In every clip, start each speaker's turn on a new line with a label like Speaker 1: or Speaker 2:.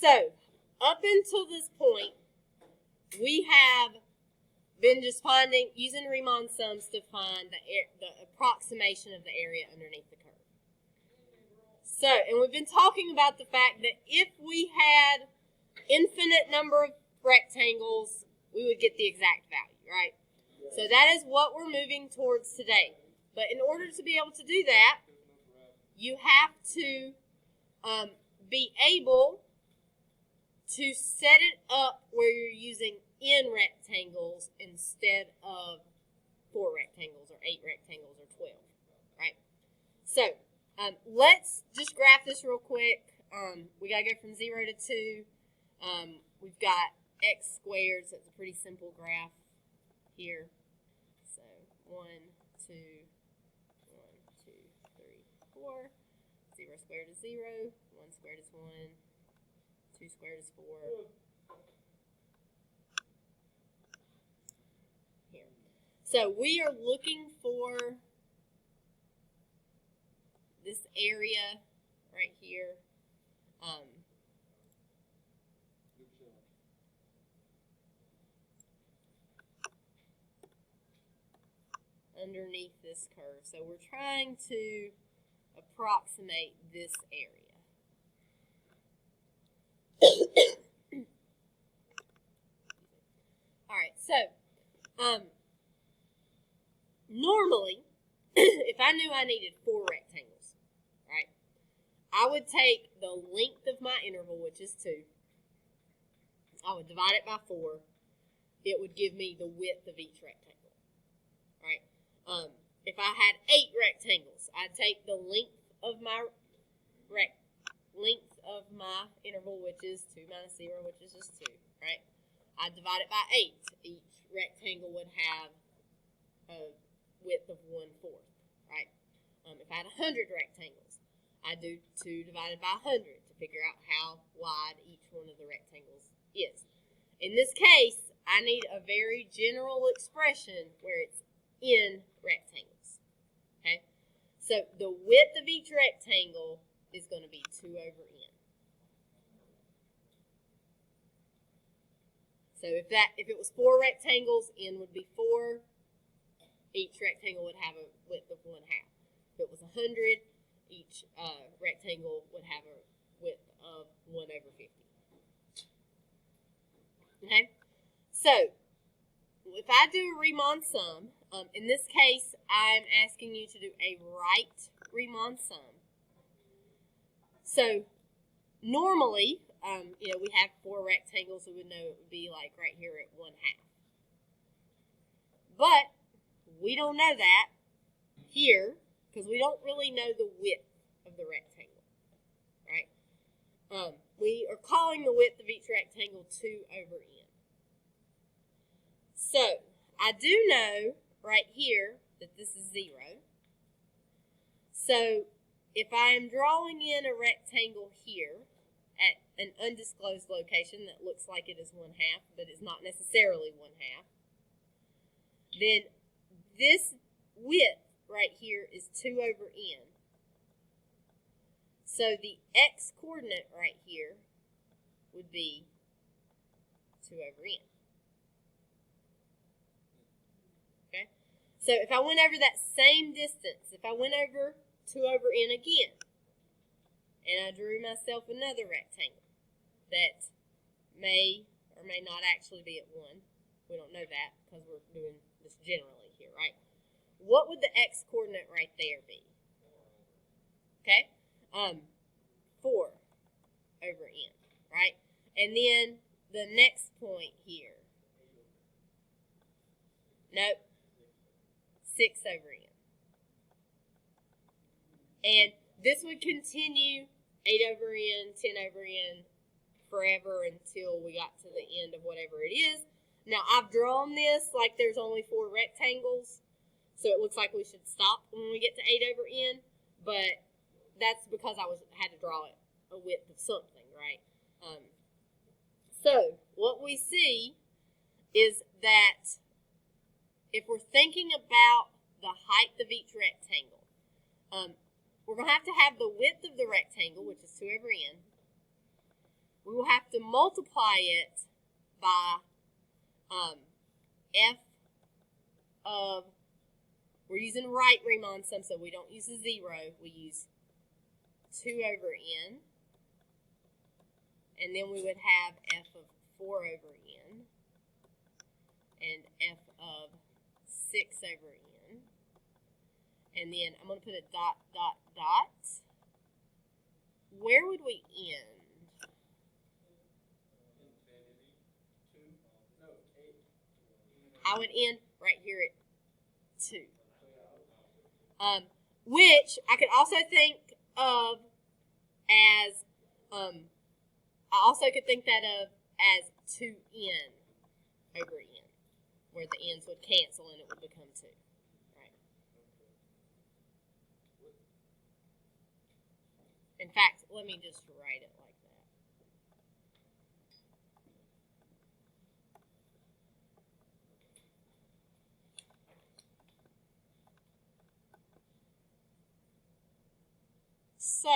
Speaker 1: So, up until this point, we have been just using Riemann sums to find the approximation of the area underneath the curve. So, and we've been talking about the fact that if we had infinite number of rectangles, we would get the exact value, right? So that is what we're moving towards today. But in order to be able to do that, you have to be able to set it up where you're using n rectangles instead of 4 rectangles or 8 rectangles or 12, right? So let's just graph this real quick. We got to go from 0 to 2. We've got x squared, so it's a pretty simple graph here. So 1, 2, 1, 2, 3, 4. 0 squared is 0. 1 squared is 1. 2 squared is 4. Here. So we are looking for this area right here. Underneath this curve. So we're trying to approximate this area. Alright, so normally, if I knew I needed 4 rectangles, right, I would take the length of my interval, which is 2. I would divide it by 4. It would give me the width of each rectangle, right? If I had 8 rectangles, I'd take the length of my interval, which is 2 minus 0, which is just 2, right? I'd divide it by 8. Each rectangle would have a width of 1/4, right? If I had 100 rectangles, I'd do 2 divided by 100 to figure out how wide each one of the rectangles is. In this case, I need a very general expression where it's in rectangles, okay? So the width of each rectangle is going to be 2 over n. So if it was 4 rectangles, n would be 4. Each rectangle would have a width of 1/2. If it was 100, each rectangle would have a width of 1 over 50. Okay? So, if I do a Riemann sum, in this case, I'm asking you to do a right Riemann sum. So, normally, we have 4 rectangles, we would know it would be like right here at 1/2. But we don't know that here because we don't really know the width of the rectangle, right? We are calling the width of each rectangle 2 over n. So, I do know right here that this is 0. So, if I am drawing in a rectangle here at an undisclosed location that looks like it is 1/2, but is not necessarily 1/2, then this width right here is 2 over n. So the x coordinate right here would be 2 over n. Okay? So if I went over that same distance, if I went over 2 over n again, and I drew myself another rectangle that may or may not actually be at 1. We don't know that because we're doing this generally here, right? What would the x coordinate right there be? Okay? 4 over n, right? And then the next point here. Nope. 6 over n. And this would continue 8 over n, 10 over n, forever until we got to the end of whatever it is. Now, I've drawn this like there's only 4 rectangles, so it looks like we should stop when we get to 8 over n, but that's because I had to draw it a width of something, right? So, what we see is that if we're thinking about the height of each rectangle, we're going to have the width of the rectangle, which is 2 over n, we will have to multiply it by f of, we're using right Riemann sum, so we don't use a 0. We use 2 over n. And then we would have f of 4 over n and f of 6 over n. And then I'm going to put a dot, dot, dot. Where would we end? I would end right here at 2. Which I could also think of as, I also could think that of as 2n over n, where the n's would cancel and it would become 2. Right? In fact, let me just write it like that. So,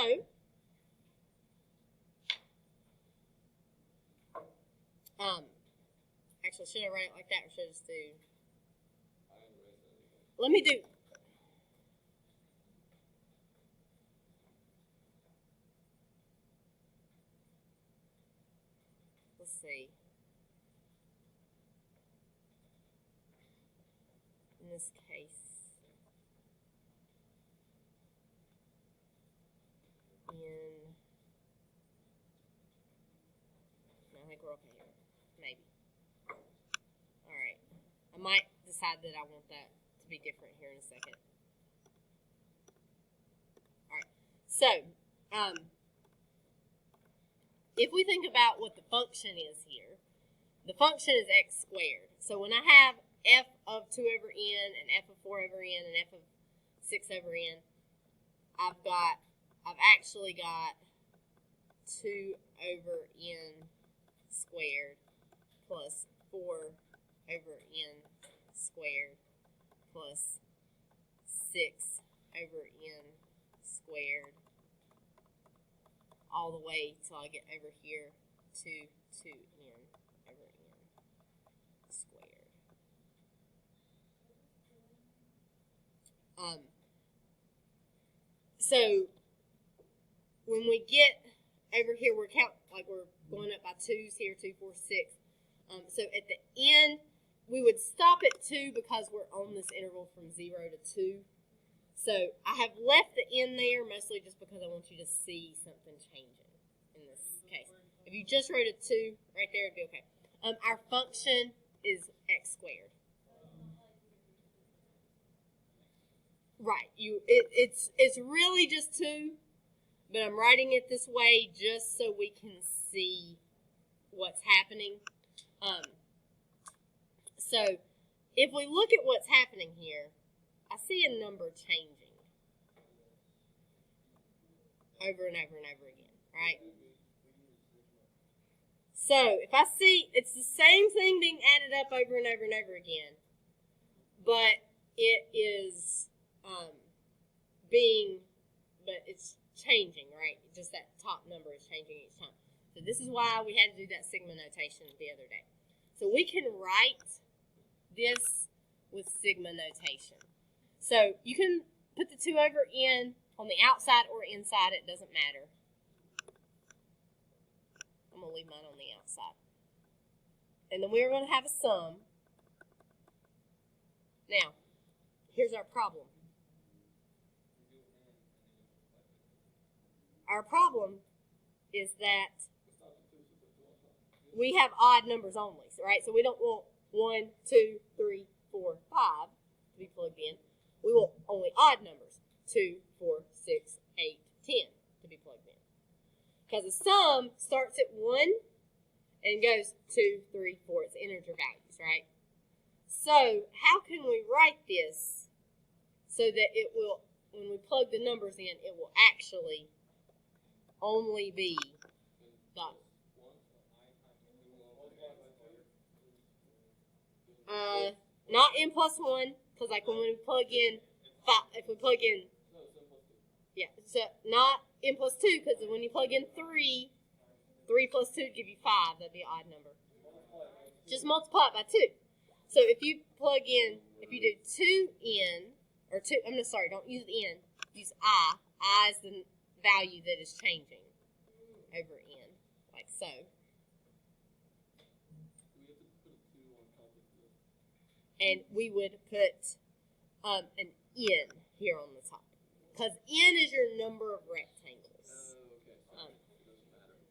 Speaker 1: actually, should I write it like that, or should I just do? Let me do. Let's see. In this case, I think we're okay here. Maybe. Alright. I might decide that I want that to be different here in a second. Alright. So, if we think about what the function is here, the function is x squared. So when I have f of 2 over n and f of 4 over n and f of 6 over n, I've actually got 2 over n squared plus 4 over n squared plus 6 over n squared, all the way till I get over here to 2n over n squared. So when we get over here, we're going up by 2's here, 2, 4, 6. So at the end, we would stop at 2 because we're on this interval from 0 to 2. So I have left the n there mostly just because I want you to see something changing in this case. If you just wrote a 2 right there, it'd be okay. Our function is x squared. Right. It's really just 2, but I'm writing it this way just so we can see what's happening. So if we look at what's happening here, I see a number changing over and over and over again, right? So if I see it's the same thing being added up over and over and over again, but it is but it's changing, right? Just that top number is changing each time. So this is why we had to do that sigma notation the other day. So we can write this with sigma notation. So you can put the 2 over n on the outside or inside, it doesn't matter. I'm going to leave mine on the outside. And then we're going to have a sum. Now, here's our problem. Our problem is that we have odd numbers only, right? So we don't want 1, 2, 3, 4, 5 to be plugged in. We want only odd numbers, 2, 4, 6, 8, 10 to be plugged in. Because the sum starts at 1 and goes 2, 3, 4. It's integer values, right? So how can we write this so that it will, when we plug the numbers in, it will actually only be the not n plus 1, because like when we plug in 5, if we plug in, yeah, so not n plus 2, because when you plug in 3, 3 plus 2 would give you 5. That'd be an odd number. Just multiply it by 2. So if you plug in, if you do 2n, or 2, don't use n, use I. I is the value that is changing over n, like so. And we would put an n here on the top. Because n is your number of rectangles.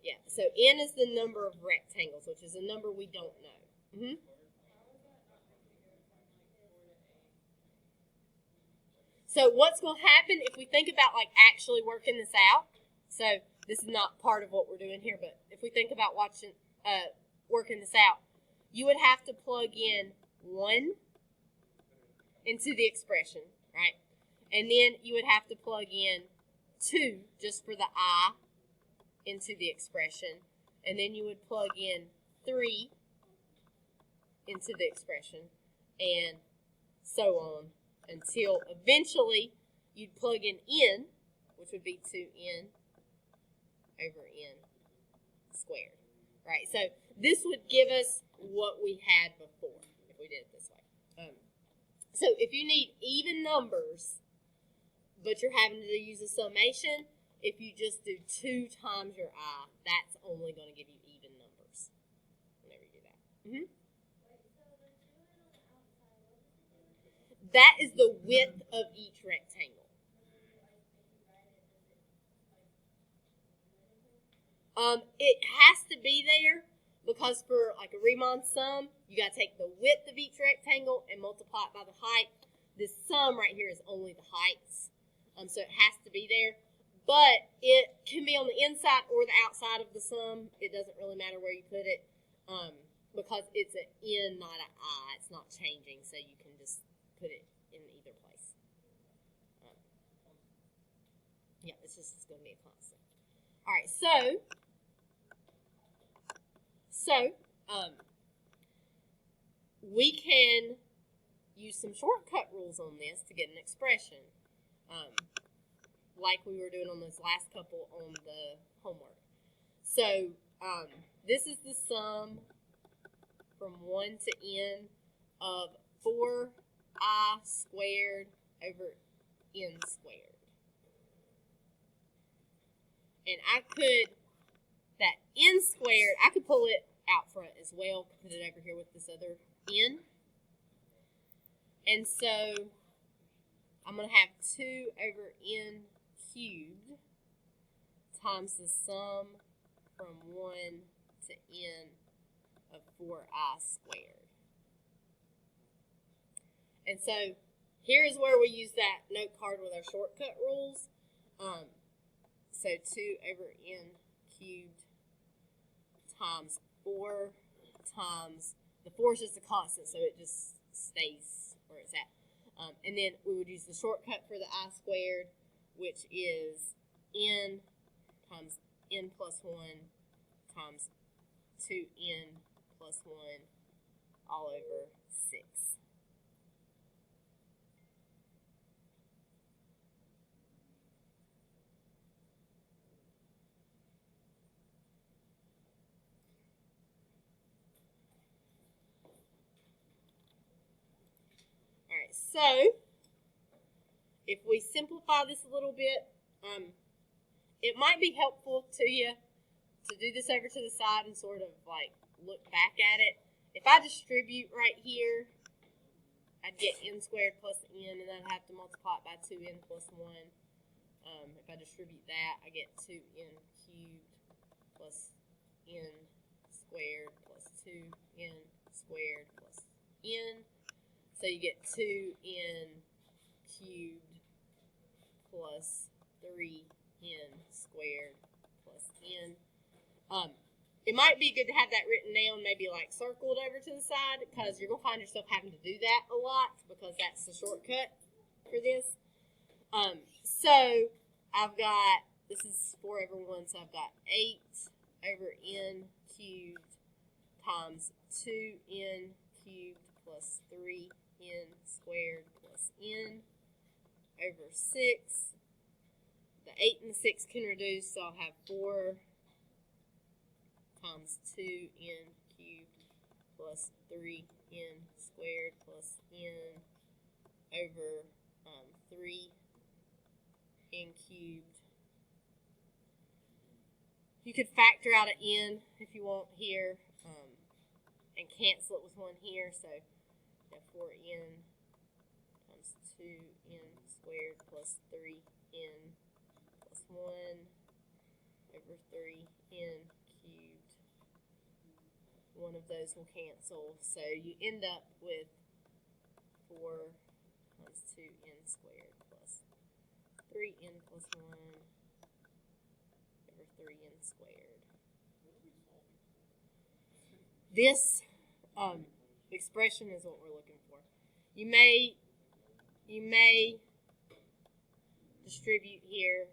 Speaker 1: Yeah, so n is the number of rectangles, which is a number we don't know. So what's going to happen if we think about like actually working this out? So this is not part of what we're doing here, but if we think about working this out, you would have to plug in 1 into the expression, right? And then you would have to plug in 2 just for the I into the expression. And then you would plug in 3 into the expression, and so on until eventually you'd plug in n, which would be 2n over n squared. Right? So this would give us what we had before if we did it this way. So if you need even numbers, but you're having to use a summation, if you just do 2 times your I, that's only going to give you even numbers whenever you do that. That is the width of each rectangle. It has to be there because for like a Riemann sum, you got to take the width of each rectangle and multiply it by the height. This sum right here is only the heights, so it has to be there. But it can be on the inside or the outside of the sum. It doesn't really matter where you put it because it's an n, not an I. It's not changing, so you can just put it in either place. Yeah, it's going to be a constant. All right, so we can use some shortcut rules on this to get an expression, like we were doing on those last couple on the homework. So this is the sum from 1 to n of 4i squared over n squared. And that n squared, I could pull it out front as well, put it over here with this other n. And so I'm going to have 2 over n cubed times the sum from 1 to n of 4i squared. And so here is where we use that note card with our shortcut rules. So 2 over n cubed times 4 times, the 4 is just a constant, so it just stays where it's at. And then we would use the shortcut for the I squared, which is n times n plus 1 times 2n plus 1 all over 6. So, if we simplify this a little bit, it might be helpful to you to do this over to the side and sort of like look back at it. If I distribute right here, I'd get n squared plus n, and then I'd have to multiply it by 2n plus 1. If I distribute that, I get 2n cubed plus n squared plus 2n squared plus n. So you get 2n cubed plus 3n squared plus n. It might be good to have that written down, maybe like circled over to the side, because you're going to find yourself having to do that a lot because that's the shortcut for this. So I've got, this is 4 over 1, so I've got 8 over n cubed times 2n cubed plus 3n squared plus n over 6. The 8 and the 6 can reduce, so I'll have 4 times 2n cubed plus 3n squared plus n over 3n cubed. You could factor out an n if you want here, and cancel it with 1 here. So you have 4n times 2n squared plus 3n plus 1 over 3n cubed. One of those will cancel. So you end up with 4 times 2n squared plus 3n plus 1 over 3n squared. This expression is what we're looking for. You may distribute here.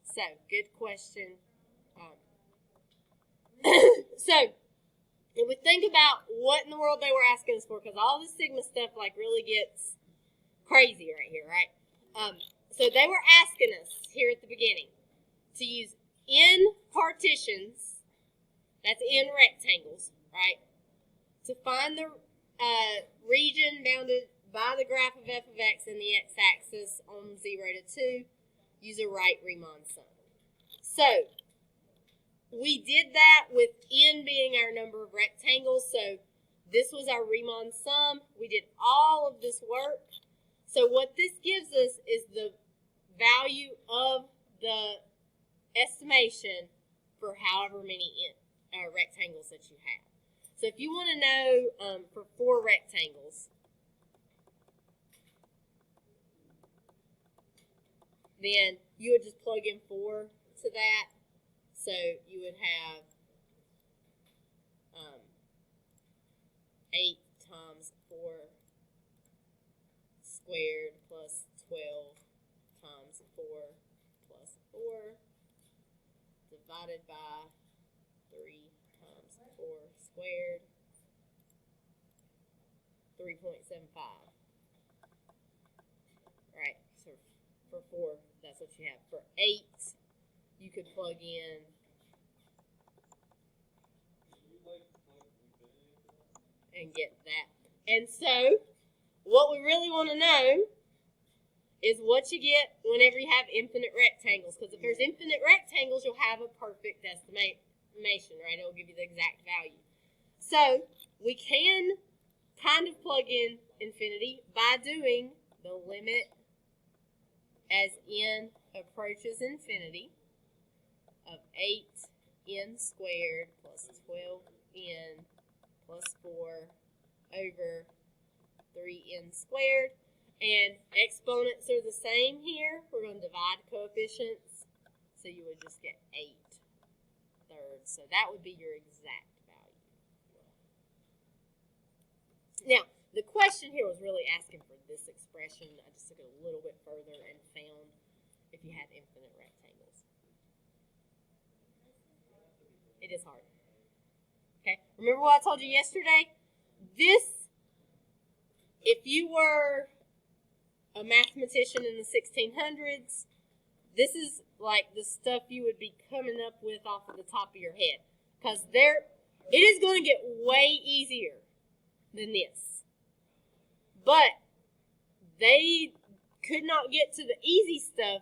Speaker 1: So, good question. So, if we think about what in the world they were asking us for, because all this sigma stuff like really gets crazy right here, right? So they were asking us here at the beginning to use n partitions, that's n rectangles, right? To find the region bounded by the graph of f of x and the x-axis on 0 to 2, use a right Riemann sum. So, we did that with n being our number of rectangles, so this was our Riemann sum. We did all of this work. So what this gives us is the value of the estimation for however many rectangles that you have. So if you want to know for 4 rectangles, then you would just plug in 4 to that. So you would have 8 times 4 squared plus 12 times 4 plus 4 divided by 3 times 4 squared, 3.75. Right, so for 4, that's what you have. For 8, you could plug in and get that. And so, what we really want to know is what you get whenever you have infinite rectangles. Because if there's infinite rectangles, you'll have a perfect estimation, right? It'll give you the exact value. So, we can kind of plug in infinity by doing the limit as n approaches infinity of 8n squared plus 12n plus 4 over 3n squared. And exponents are the same here. We're going to divide coefficients. So you would just get 8 thirds. So that would be your exact value. Now, the question here was really asking for this expression. I just took it a little bit further and found if you had infinite rectangles. It is hard. Okay, remember what I told you yesterday? This, if you were a mathematician in the 1600s, this is like the stuff you would be coming up with off of the top of your head. Because it is going to get way easier than this. But they could not get to the easy stuff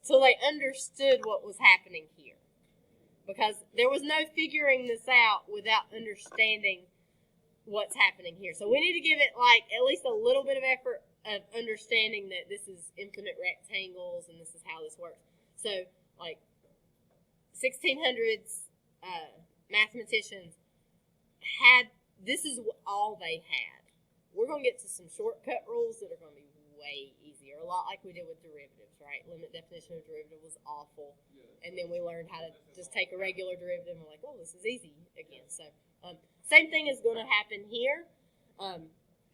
Speaker 1: till they understood what was happening here. Because there was no figuring this out without understanding what's happening here. So we need to give it like at least a little bit of effort of understanding that this is infinite rectangles and this is how this works. So like 1600s mathematicians had, this is all they had. We're going to get to some shortcut rules that are going to be way easier. A lot like we did with derivatives, right? Limit definition of derivative was awful. And then we learned how to just take a regular derivative and we're like, oh, this is easy again. So same thing is going to happen here.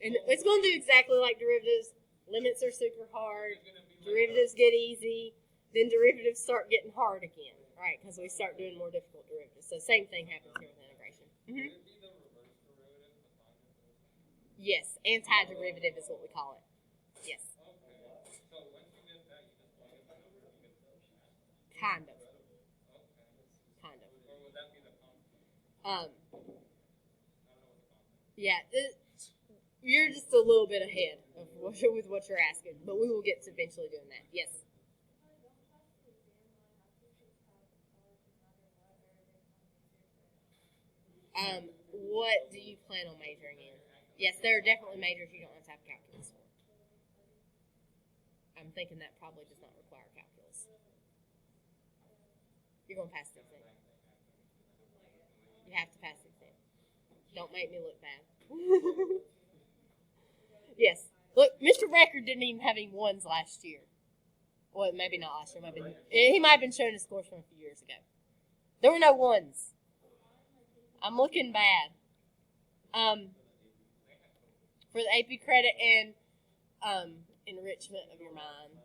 Speaker 1: And it's going to do exactly like derivatives. Limits are super hard. Derivatives get easy. Then derivatives start getting hard again, right? Because we start doing more difficult derivatives. So same thing happens here with integration. Mm-hmm. Yes, antiderivative is what we call it. Yes.
Speaker 2: Okay. So when
Speaker 1: Kind of. Yeah, you're just a little bit ahead of with what you're asking, but we will get to eventually doing that. Yes. What do you plan on majoring in? Yes, there are definitely majors you don't have to have calculus for. I'm thinking that probably does not require calculus. You're going to pass the exam. You have to pass the exam. Don't make me look bad. Yes. Look, Mr. Record didn't even have any ones last year. Well, maybe not last year. He might have been showing his scores from a few years ago. There were no ones. I'm looking bad. For the AP credit and enrichment of your mind.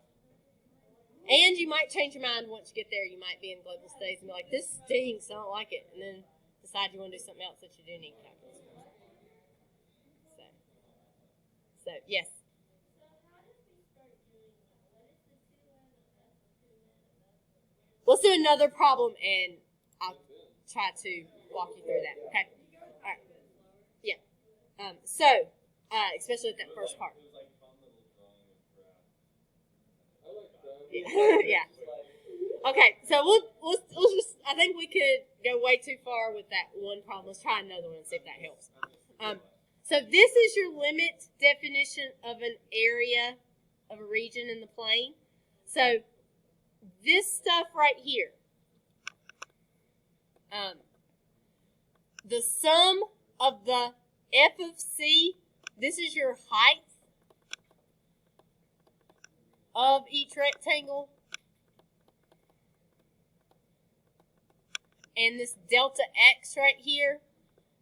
Speaker 1: And you might change your mind once you get there. You might be in global studies and be like, this stinks, I don't like it. And then decide you want to do something else that you do need calculus for. So yes. Let's do another problem and I'll try to walk you through that. Okay? All right. Yeah. Especially with that first part. Yeah. Okay, so we'll just, I think we could go way too far with that one problem. Let's try another one and see if that helps. So this is your limit definition of an area of a region in the plane. So this stuff right here, the sum of the f of c, this is your height of each rectangle. And this delta x right here,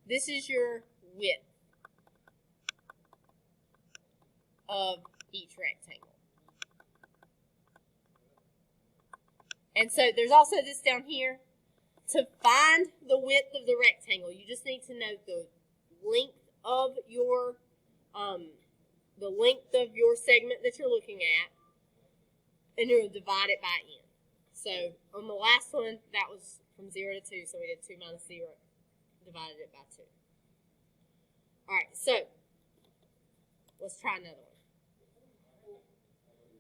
Speaker 1: this is your width of each rectangle. And so there's also this down here. To find the width of the rectangle, you just need to know the length of your segment that you're looking at, and you'll divide it by n. So on the last one, that was from 0 to 2, so we did 2 minus 0, divided it by 2. All right, so let's try another one.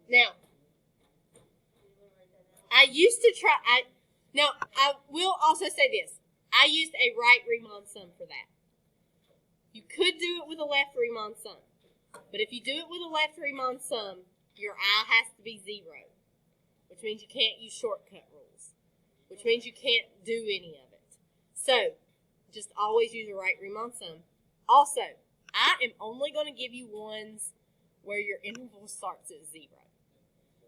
Speaker 1: Now, I will also say this. I used a right Riemann sum for that. You could do it with a left Riemann sum, but if you do it with a left Riemann sum, your I has to be 0, which means you can't use shortcut rules, which means you can't do any of it. So, just always use a right Riemann sum. Also, I am only going to give you ones where your interval starts at 0.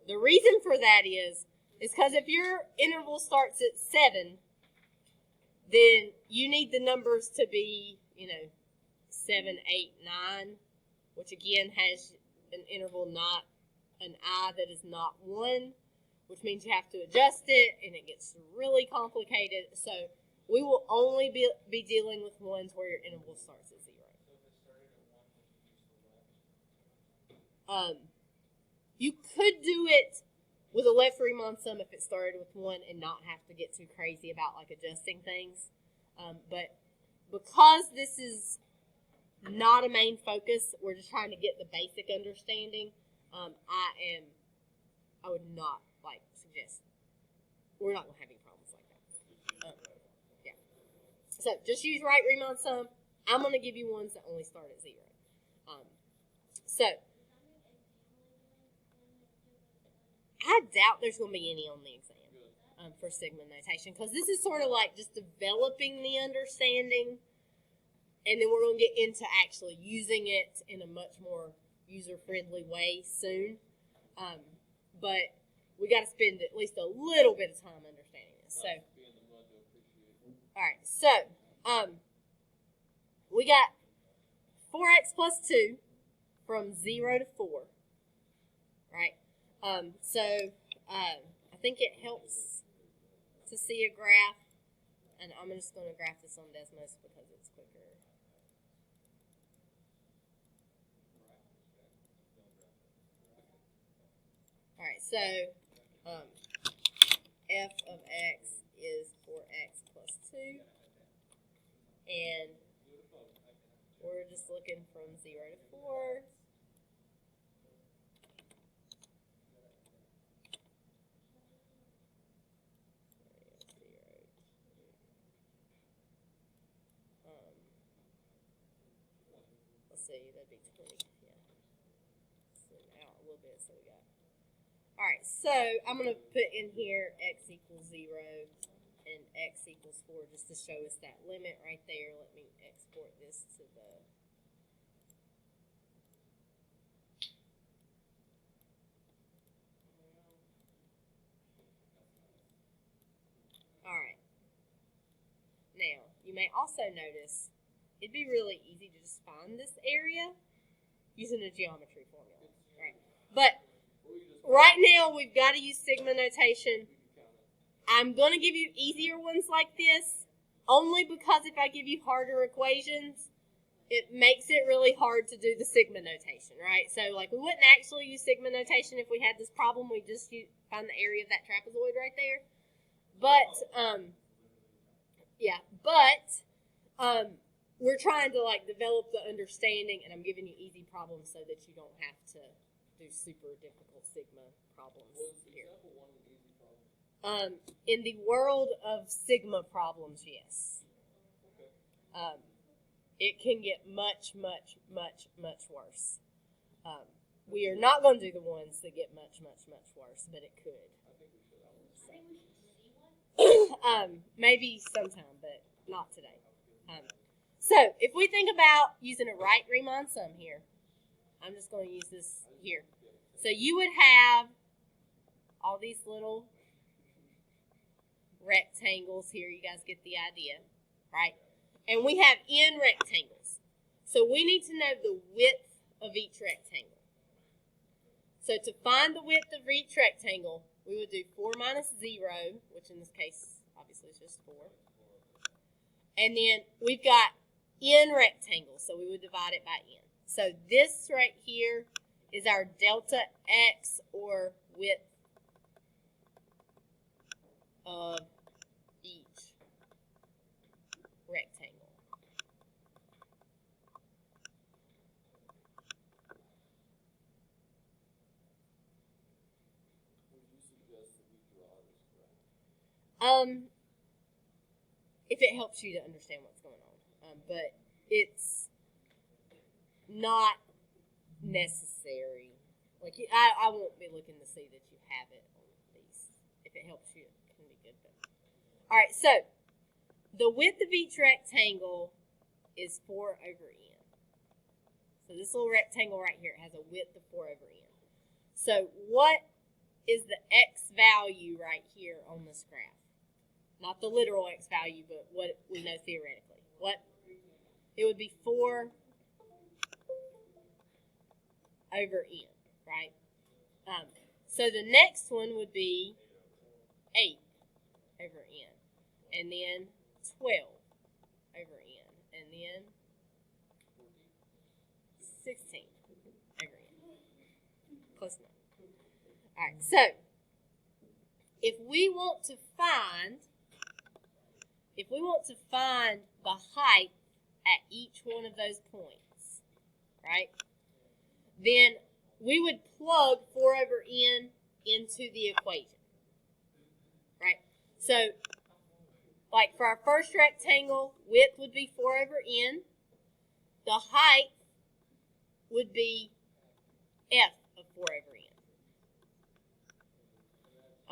Speaker 1: The reason for that is because if your interval starts at 7, then you need the numbers to be, 7, 8, 9, which again has an interval, not an I that is not 1, which means you have to adjust it, and it gets really complicated. So we will only be dealing with ones where your interval starts at 0. You could do it with a left Riemann sum if it started with 1 and not have to get too crazy about adjusting things. But because this is not a main focus, we're just trying to get the basic understanding. I would not suggest. We're not going to have any problems like that. Yeah. So just use right Riemann sum. I'm going to give you ones that only start at 0. I doubt there's going to be any on the exam for sigma notation, because this is sort of just developing the understanding, and then we're going to get into actually using it in a much more user-friendly way soon. But we got to spend at least a little bit of time understanding this. So, all right. So, we got 4x plus 2 from 0 to 4. Right? I think it helps to see a graph, and I'm just going to graph this on Desmos because it's quicker. All right, so f of x is 4x plus 2. And we're just looking from 0 to 4. Let's see, that'd be 20. Yeah. Zoom out a little bit so we got. Alright, so I'm going to put in here x equals 0 and x equals 4 just to show us that limit right there. Let me export this to the. Alright. Now, you may also notice it'd be really easy to just find this area using a geometry formula. Right? But right now we've got to use sigma notation. I'm going to give you easier ones like this only because if I give you harder equations, it makes it really hard to do the sigma notation, right? So, like, we wouldn't actually use sigma notation if we had this problem. We just find the area of that trapezoid right there. But, we're trying to, like, develop the understanding, and I'm giving you easy problems so that you don't have to do super difficult sigma problems here. In the world of sigma problems, yes. It can get much, much, much, much worse. We are not going to do the ones that get much, much, much worse, but it could. Maybe sometime, but not today. So, if we think about using a right Riemann sum here, I'm just going to use this here. So, you would have all these little rectangles here. You guys get the idea, right? And we have n rectangles. So, we need to know the width of each rectangle. So, to find the width of each rectangle, we would do 4 minus 0, which in this case, obviously, is just 4. And then we've got n rectangles, so we would divide it by n. So this right here is our delta x, or width of each rectangle. If it helps you to understand what's going on. But it's not necessary. Like, I won't be looking to see that you have it on these. If it helps you, it can be good. All right, so the width of each rectangle is 4 over n. So this little rectangle right here has a width of 4 over n. So what is the x value right here on this graph? Not the literal x value, but what we know theoretically. What? It would be 4 over n, right? So the next one would be 8 over n, and then 12 over n, and then 16 over n. Close enough. All right, so if we want to find the height at each one of those points, right, then we would plug 4 over n into the equation, right? So, like for our first rectangle, width would be 4 over n. The height would be f of 4 over n.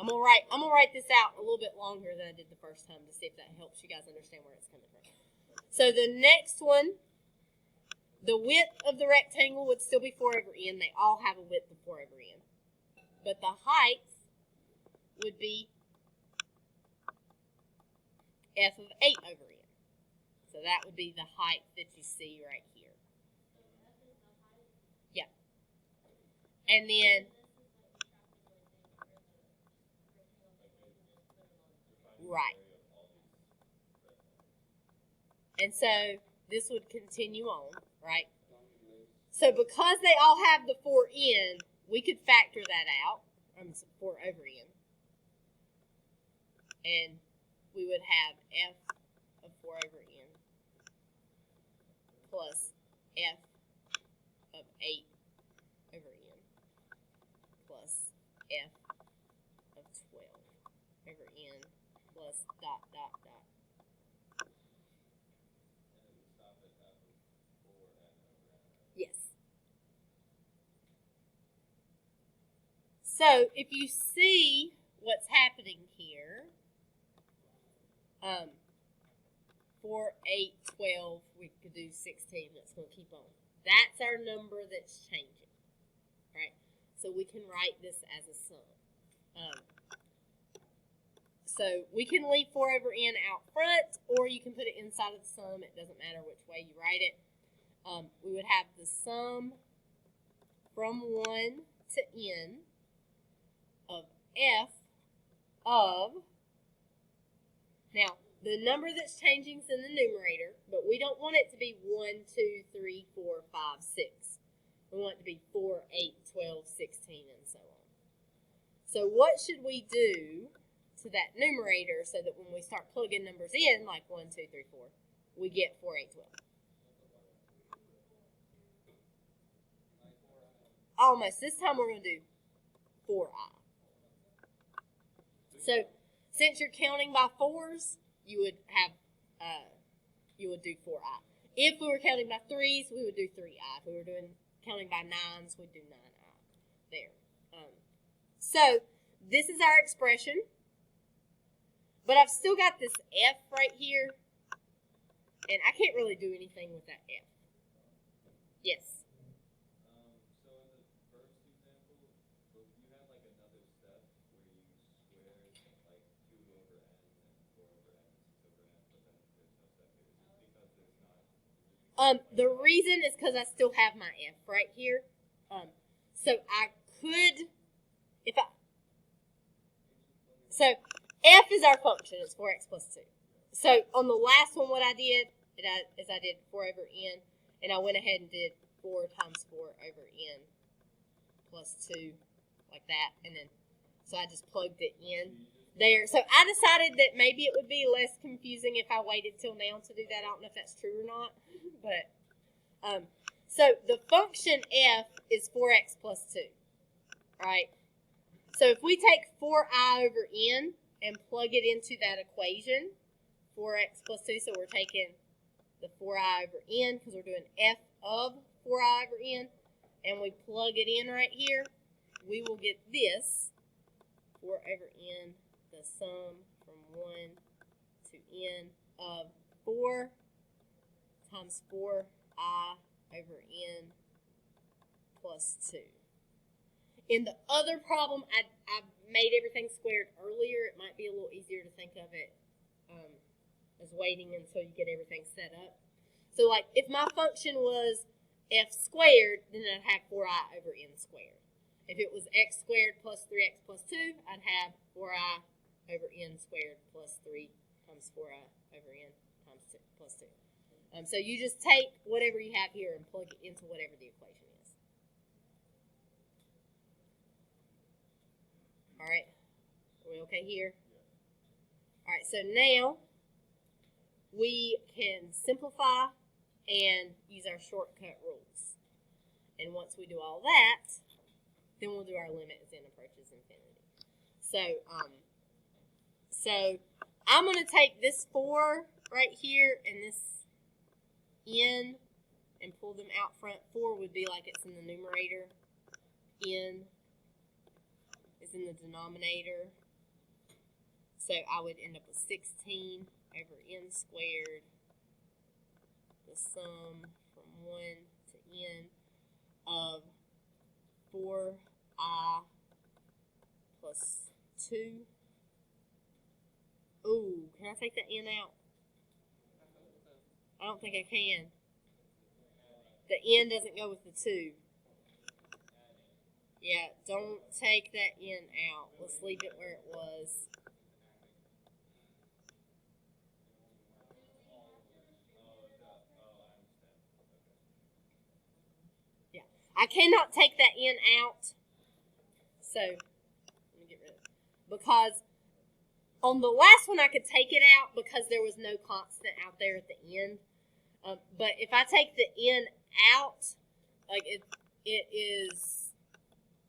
Speaker 1: I'm gonna write this out a little bit longer than I did the first time to see if that helps you guys understand where it's coming from. So the next one, the width of the rectangle would still be 4 over n. They all have a width of 4 over n. But the height would be f of 8 over n. So that would be the height that you see right here. Yeah. And then right. And so this would continue on, right? So because they all have the 4n, we could factor that out. 4 over n. and we would have f of 4 over n plus f of 8 over n plus f of 12 over n plus dot, dot, dot.
Speaker 2: And we stop at f of 4n over n.
Speaker 1: Yes. So if you see what's happening here, 4, 8, 12, we could do 16. That's going to keep on. That's our number that's changing, right? So we can write this as a sum. So we can leave 4 over n out front, or you can put it inside of the sum. It doesn't matter which way you write it. We would have the sum from 1 to n of f of, now, the number that's changing is in the numerator, but we don't want it to be 1, 2, 3, 4, 5, 6. We want it to be 4, 8, 12, 16, and so on. So what should we do to that numerator so that when we start plugging numbers in, like 1, 2, 3, 4, we get 4, 8, 12? Almost. This time we're going to do 4i. So since you're counting by 4s, you would have you would do 4i. If we were counting by 3s, we would do 3i. If we were counting by 9s, we'd do 9i. There. So this is our expression, but I've still got this f right here, and I can't really do anything with that f. Yes.
Speaker 2: So in the first example, you had like another step where you squared like 2 over n and 4 over n and 6 over n, but then there's no step here. Is it because there's not?
Speaker 1: The reason is because I still have my f right here. So I could, so f is our function. It's 4x plus 2. So on the last one, what I did is I did 4 over n, and I went ahead and did 4 times 4 over n plus 2, like that, and then, so I just plugged it in there. So I decided that maybe it would be less confusing if I waited till now to do that. I don't know if that's true or not, but, so the function f is 4x plus 2, right? So if we take 4i over n and plug it into that equation, 4x plus 2, so we're taking the 4i over n because we're doing f of 4i over n, and we plug it in right here, we will get this, 4 over n, the sum from 1 to n of 4 times 4i over n plus 2. In the other problem, I made everything squared earlier. It might be a little easier to think of it as waiting until you get everything set up. So like if my function was f squared, then I'd have 4i over n squared. If it was x squared plus 3x plus 2, I'd have 4i over n squared plus 3 times 4i over n times 2 plus 2. So you just take whatever you have here and plug it into whatever the equation is. All right, are we okay here? All right, so now we can simplify and use our shortcut rules. And once we do all that, then we'll do our limit as n approaches infinity. So I'm going to take this 4 right here and this n and pull them out front. 4 would be like it's in the numerator. N is in the denominator. So I would end up with 16 over n squared, the sum from 1 to n of 4i plus 2. Ooh, can I take the n out? I don't think I can. The n doesn't go with the 2. Yeah, don't take that n out. Let's leave it where it was. Yeah, I cannot take that n out. So, let me get rid of it. Because On the last one, I could take it out because there was no constant out there at the end. But if I take the n out, like it is,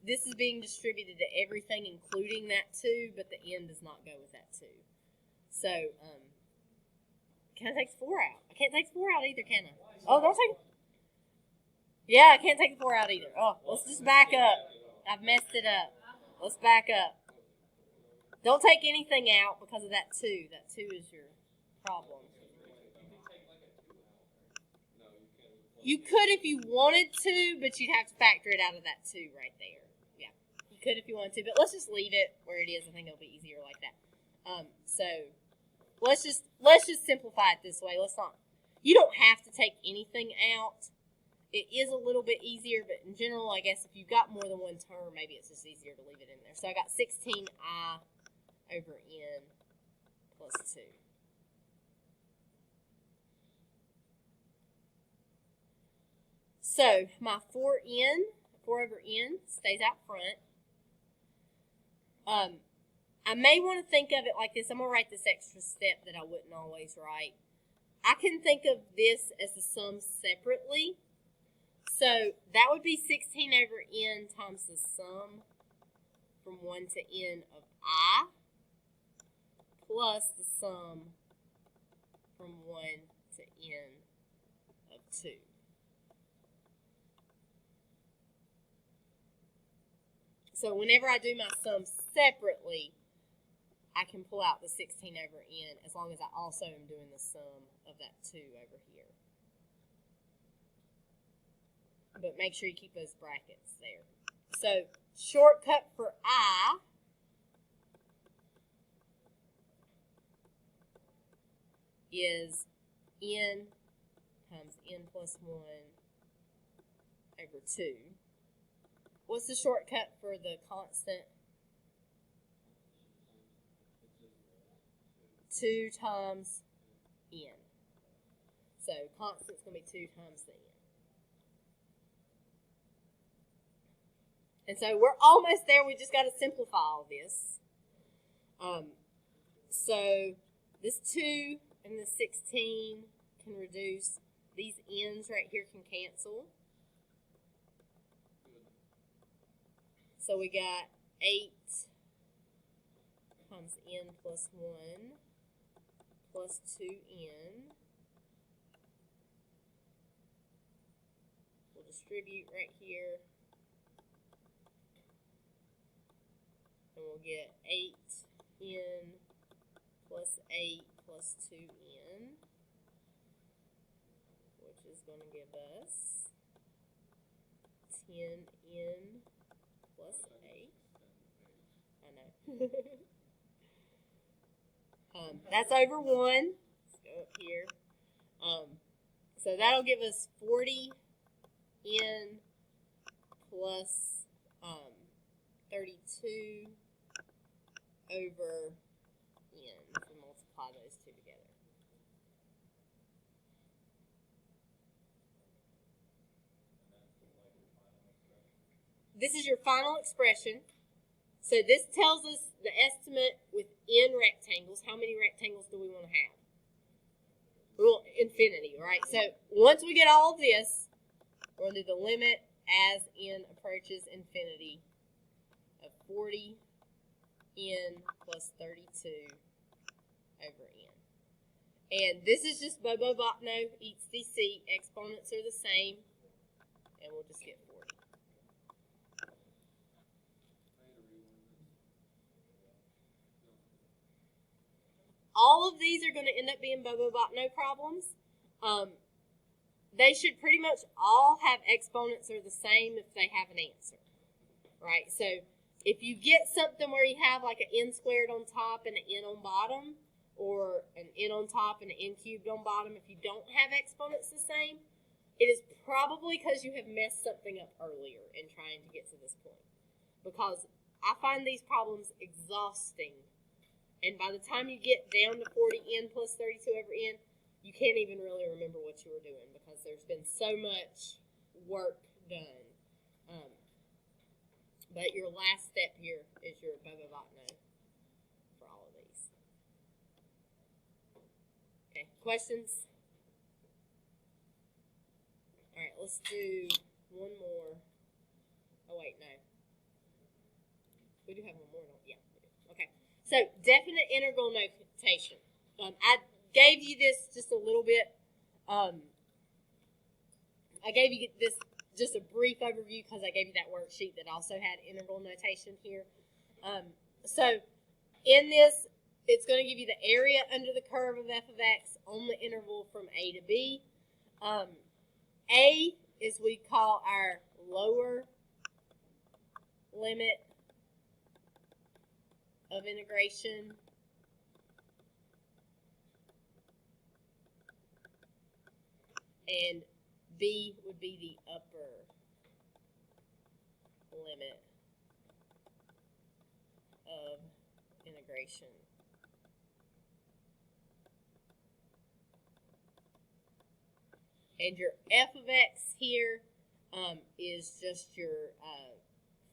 Speaker 1: this is being distributed to everything, including that 2, but the n does not go with that 2. So, can I take the 4 out? I can't take the 4 out either, can I? Oh, don't take it. Yeah, I can't take the 4 out either. Oh, let's just back up. I've messed it up. Let's back up. Don't take anything out because of that 2. That 2 is your problem. You could if you wanted to, but you'd have to factor it out of that 2 right there. Yeah, you could if you wanted to, but let's just leave it where it is. I think it'll be easier like that. So let's just simplify it this way. Let's not. You don't have to take anything out. It is a little bit easier, but in general, I guess if you've got more than one term, maybe it's just easier to leave it in there. So I got 16i over n plus 2. So my 4 over n, stays out front. I may want to think of it like this. I'm going to write this extra step that I wouldn't always write. I can think of this as the sum separately. So that would be 16 over n times the sum from 1 to n of I plus the sum from 1 to n of 2. So whenever I do my sum separately, I can pull out the 16 over n as long as I also am doing the sum of that 2 over here. But make sure you keep those brackets there. So shortcut for I is n times n plus 1 over 2. What's the shortcut for the constant? 2 times n. So constant's going to be 2 times the n. And so we're almost there. We just got to simplify all this. So this 2 and the 16 can reduce. These n's right here can cancel. So we got 8 times n plus 1 plus 2n. We'll distribute right here. And we'll get 8n plus 8 plus 2n, which is going to give us 10n plus 8. I know. That's over 1. Let's go up here. So that'll give us 40n plus 32 over n if we multiply those two together. This is your final expression. So this tells us the estimate with n rectangles. How many rectangles do we want to have? We want infinity, right? So once we get all of this, we're going to do the limit as n approaches infinity of 40 n plus 32 over n. And this is just Bobo-Botno, eats DC. Exponents are the same. And we'll just get 40. All of these are going to end up being Bobo-Botno problems. They should pretty much all have exponents are the same if they have an answer, right? So if you get something where you have like an n squared on top and an n on bottom, or an n on top and an n cubed on bottom, if you don't have exponents the same, it is probably because you have messed something up earlier in trying to get to this point. Because I find these problems exhausting. And by the time you get down to 40n plus 32 over n, you can't even really remember what you were doing because there's been so much work done. But your last step here is your Bobo-Botno for all of these. Okay, questions? All right, let's do one more. Oh, wait, no. We do have one more, don't we? Yeah, we do. Okay, so definite integral notation. I gave you this just a little bit. I gave you this just a brief overview because I gave you that worksheet that also had integral notation here. So in this, it's going to give you the area under the curve of f of x on the interval from a to b. A is we call our lower limit of integration. And B would be the upper limit of integration. And your f of x here is just your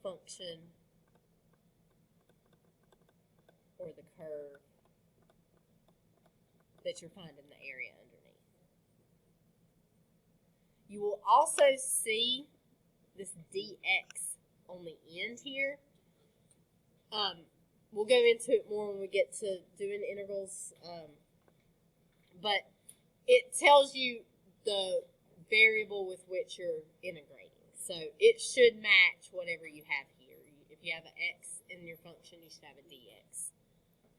Speaker 1: function or the curve that you're finding the area underneath. You will also see this dx on the end here. We'll go into it more when we get to doing integrals, but it tells you the variable with which you're integrating. So it should match whatever you have here. If you have an x in your function, you should have a dx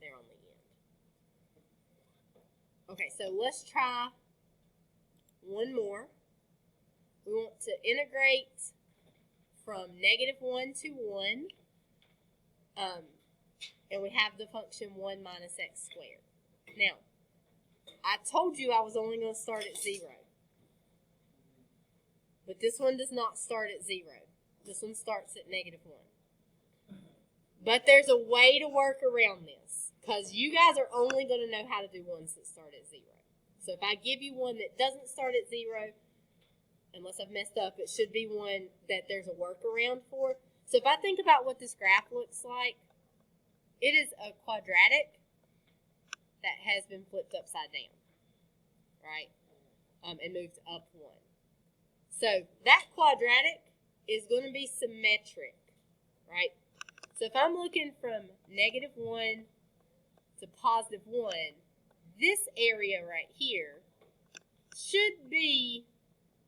Speaker 1: there on the end. Okay, so let's try one more. We want to integrate from -1 to 1, and we have the function 1 minus x squared. Now, I told you I was only going to start at 0. But this one does not start at 0. This one starts at -1. But there's a way to work around this, because you guys are only going to know how to do ones that start at 0. So if I give you one that doesn't start at 0, unless I've messed up, it should be one that there's a workaround for. So if I think about what this graph looks like, it is a quadratic that has been flipped upside down, right? And moved up 1. So that quadratic is going to be symmetric, right? So if I'm looking from -1 to +1, this area right here should be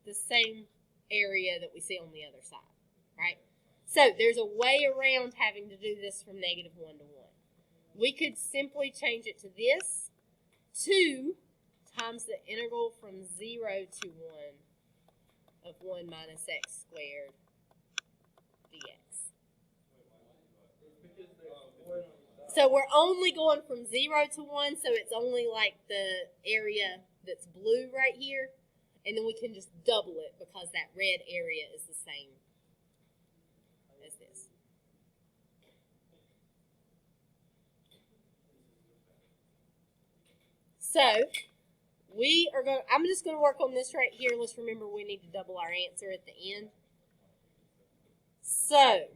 Speaker 1: the same area that we see on the other side, right? So there's a way around having to do this from -1 to 1. We could simply change it to this, 2 times the integral from 0 to 1 of 1 minus x squared dx. So we're only going from 0 to 1, so it's only like the area that's blue right here. And then we can just double it because that red area is the same as this. So I'm just going to work on this right here. Let's remember we need to double our answer at the end. So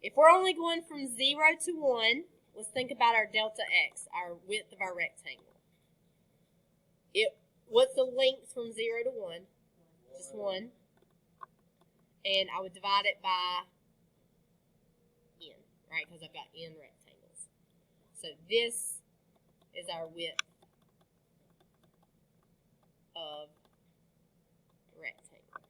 Speaker 1: if we're only going from 0 to 1, let's think about our delta x, our width of our rectangle. What's the length from 0 to 1? Just 1. And I would divide it by n, right? Because I've got n rectangles. So this is our width of rectangle.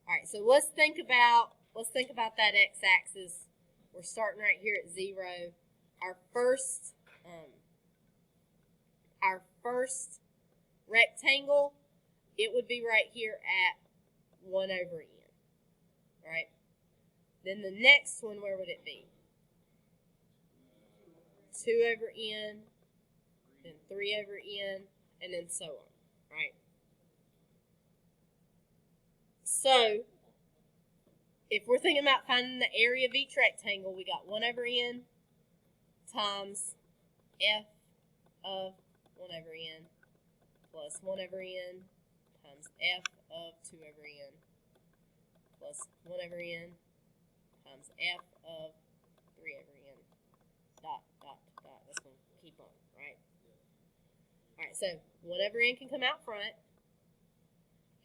Speaker 1: All right, so let's think about that x-axis. We're starting right here at 0. Our first rectangle, it would be right here at 1 over n, right? Then the next one, where would it be? 2 over n, then 3 over n, and then so on, right? So, if we're thinking about finding the area of each rectangle, we got 1 over n times f of 1 over n plus 1 over n times f of 2 over n plus 1 over n times f of 3 over n dot, dot, dot. That's going to keep on, right? All right, so 1 over n can come out front,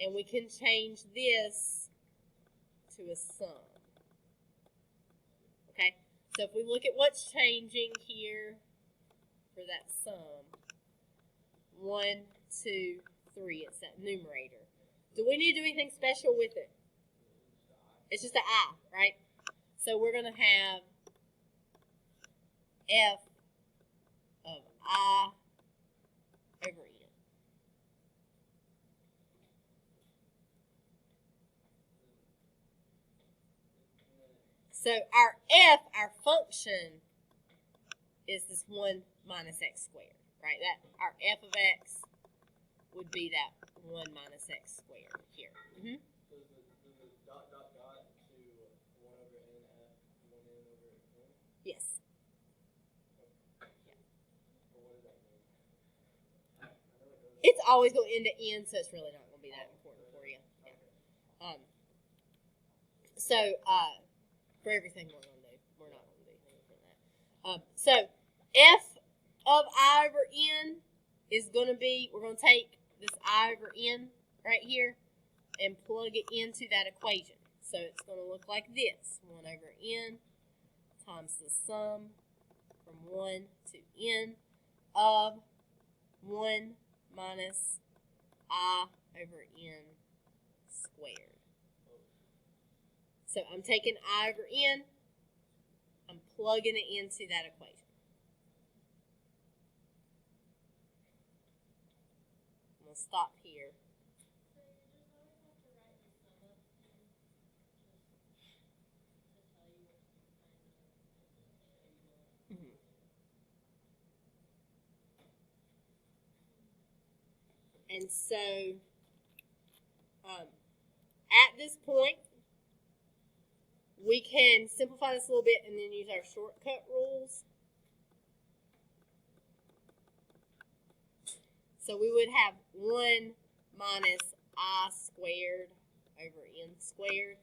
Speaker 1: and we can change this to a sum. Okay, so if we look at what's changing here for that sum, 1, 2, 3, it's that numerator. Do we need to do anything special with it? It's just an I, right? So we're going to have f of I over n. So our f, our function, is this 1 minus x squared, right? That our f of x would be that 1 minus x squared here. Mm-hmm.
Speaker 2: So the dot dot dot to 1 over n at 1 n over n?
Speaker 1: Yes.
Speaker 2: Yeah. Well, what does that mean? I know it goes.
Speaker 1: It's always going to end at n, so it's really not going to be that important for you. Yeah. So for everything we're going to do, we're not going to do anything for that. So f of I over n is going to be, we're going to take this I over n right here and plug it into that equation. So it's going to look like this. 1 over n times the sum from 1 to n of 1 minus I over n squared. So I'm taking I over n, I'm plugging it into that equation. I'm going to stop here.
Speaker 3: So you just always have to write the sum up and just to tell you what you find out and just show you what.
Speaker 1: And so at this point, we can simplify this a little bit and then use our shortcut rules. So we would have 1 minus I squared over n squared.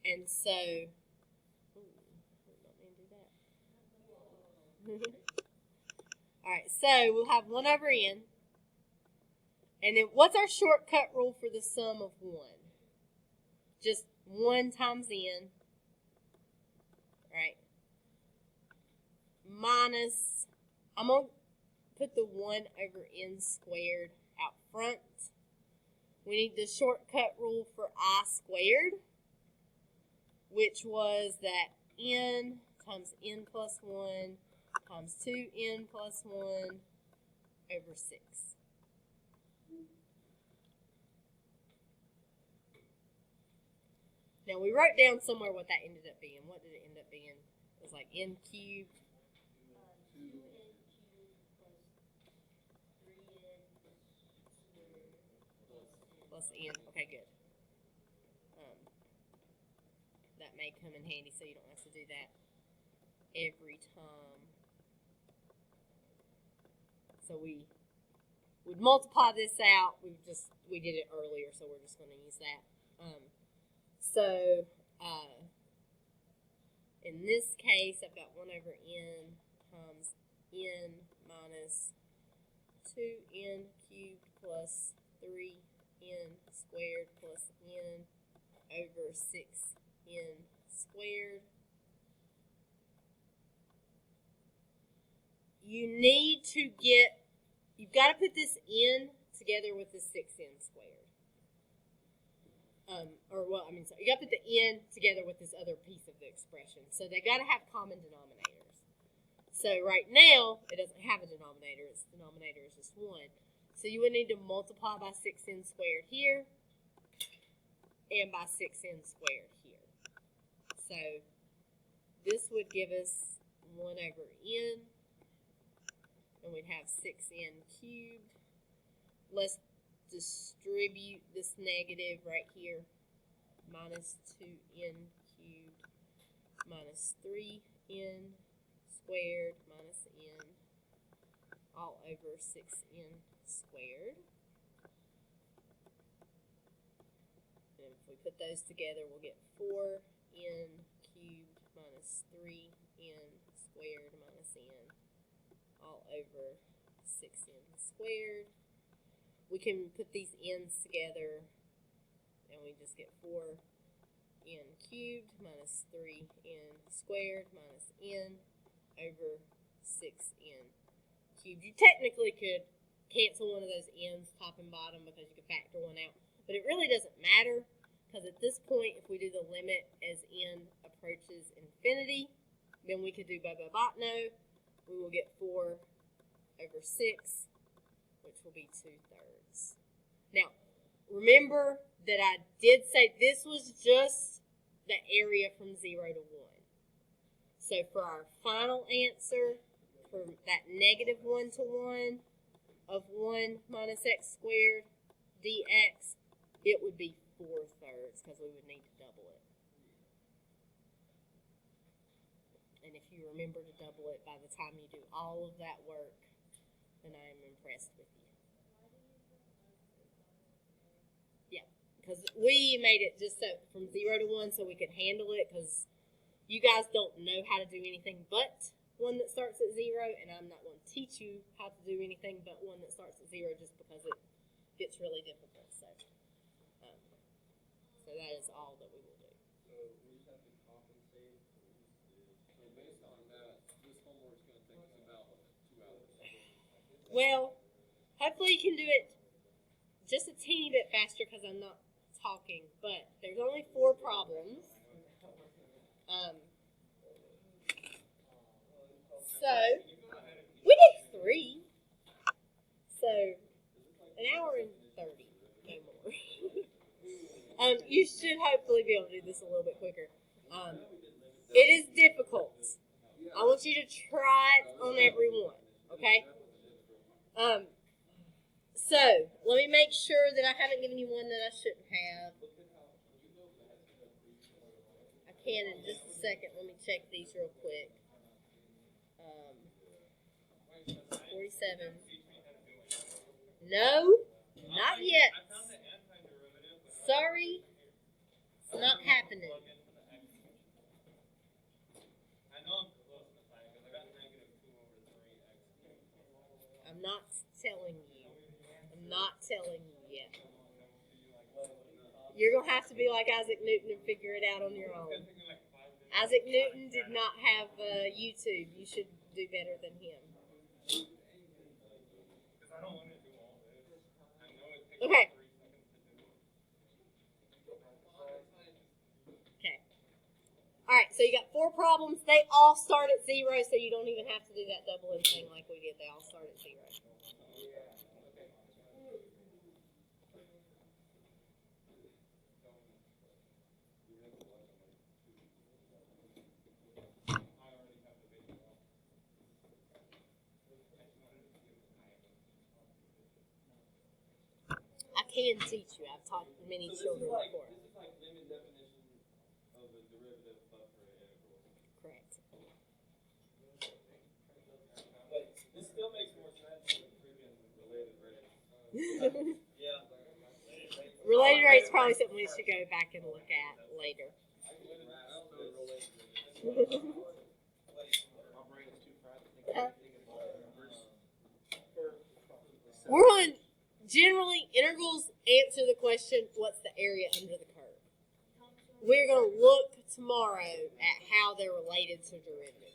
Speaker 1: And so, all right, so we'll have 1 over n. And then what's our shortcut rule for the sum of 1? Just 1 times n, right? Minus, I'm going to put the 1 over n squared out front. We need the shortcut rule for I squared, which was that n times n plus 1 times 2n plus 1 over 6. Now, we wrote down somewhere what that ended up being. What did it end up being? It was like n cubed.
Speaker 3: 2n cubed plus 3n squared
Speaker 1: Plus n. Okay, good. That may come in handy so you don't have to do that every time. So we would multiply this out. We did it earlier, so we're just going to use that. So in this case, I've got 1 over n times n minus 2n cubed plus 3n squared plus n over 6n squared. You've got to put this n together with the 6n squared. You got to put the n together with this other piece of the expression. So they got to have common denominators. So right now, it doesn't have a denominator. Its denominator is just 1. So you would need to multiply by 6n squared here and by 6n squared here. So this would give us 1 over n, and we'd have 6n cubed. Let's distribute this negative right here. Minus 2n cubed minus 3n squared minus n all over 6n squared. And If we put those together, we'll get 4n cubed minus 3n squared minus n all over 6n squared. We can put these n's together, and we just get 4n cubed minus 3n squared minus n over 6n cubed. You technically could cancel one of those n's top and bottom because you could factor one out, but it really doesn't matter because at this point, if we do the limit as n approaches infinity, then we could do Bobo-Botno. We will get 4 over 6, which will be 2/3. Now, remember that I did say this was just the area from 0 to 1. So for our final answer, for that negative 1 to 1 of 1 minus x squared dx, it would be 4/3 because we would need to double it. And if you remember to double it by the time you do all of that work, then I am impressed with you. Yeah, because we made it just so from 0 to 1 so we could handle it, because you guys don't know how to do anything but one that starts at 0, and I'm not going to teach you how to do anything but one that starts at 0 just because it gets really difficult. So that is all that we will do.
Speaker 2: So we just have to compensate. So based on that, this homework's going to take us about 2 hours.
Speaker 1: Well, hopefully you can do it just a teeny bit faster because I'm not talking, but there's only 4 problems. So, we did 3. So, an hour and 30, no more. You should hopefully be able to do this a little bit quicker. It is difficult. I want you to try it on everyone, okay? So, let me make sure that I haven't given you one that I shouldn't have. I can in just a second. Let me check these real quick. 47. No, not yet. Sorry, it's not happening. I'm not telling you. I'm not telling you yet. You're going to have to be like Isaac Newton and figure it out on your own. Isaac Newton did not have YouTube. You should do better than him. Okay. Okay. All right, so you got 4 problems. They all start at 0, so you don't even have to do that doubling thing like we did. They all start at 0. I can teach you. I've taught many children before.
Speaker 2: This is like limit definition of a derivative but for an integral.
Speaker 1: Correct.
Speaker 2: But this still makes more sense than freaking related rates. Yeah.
Speaker 1: Related rates is probably something we should go back and look at later. We're on generally integrals answer the question, what's the area under the curve? We're going to look tomorrow at how they're related to derivatives.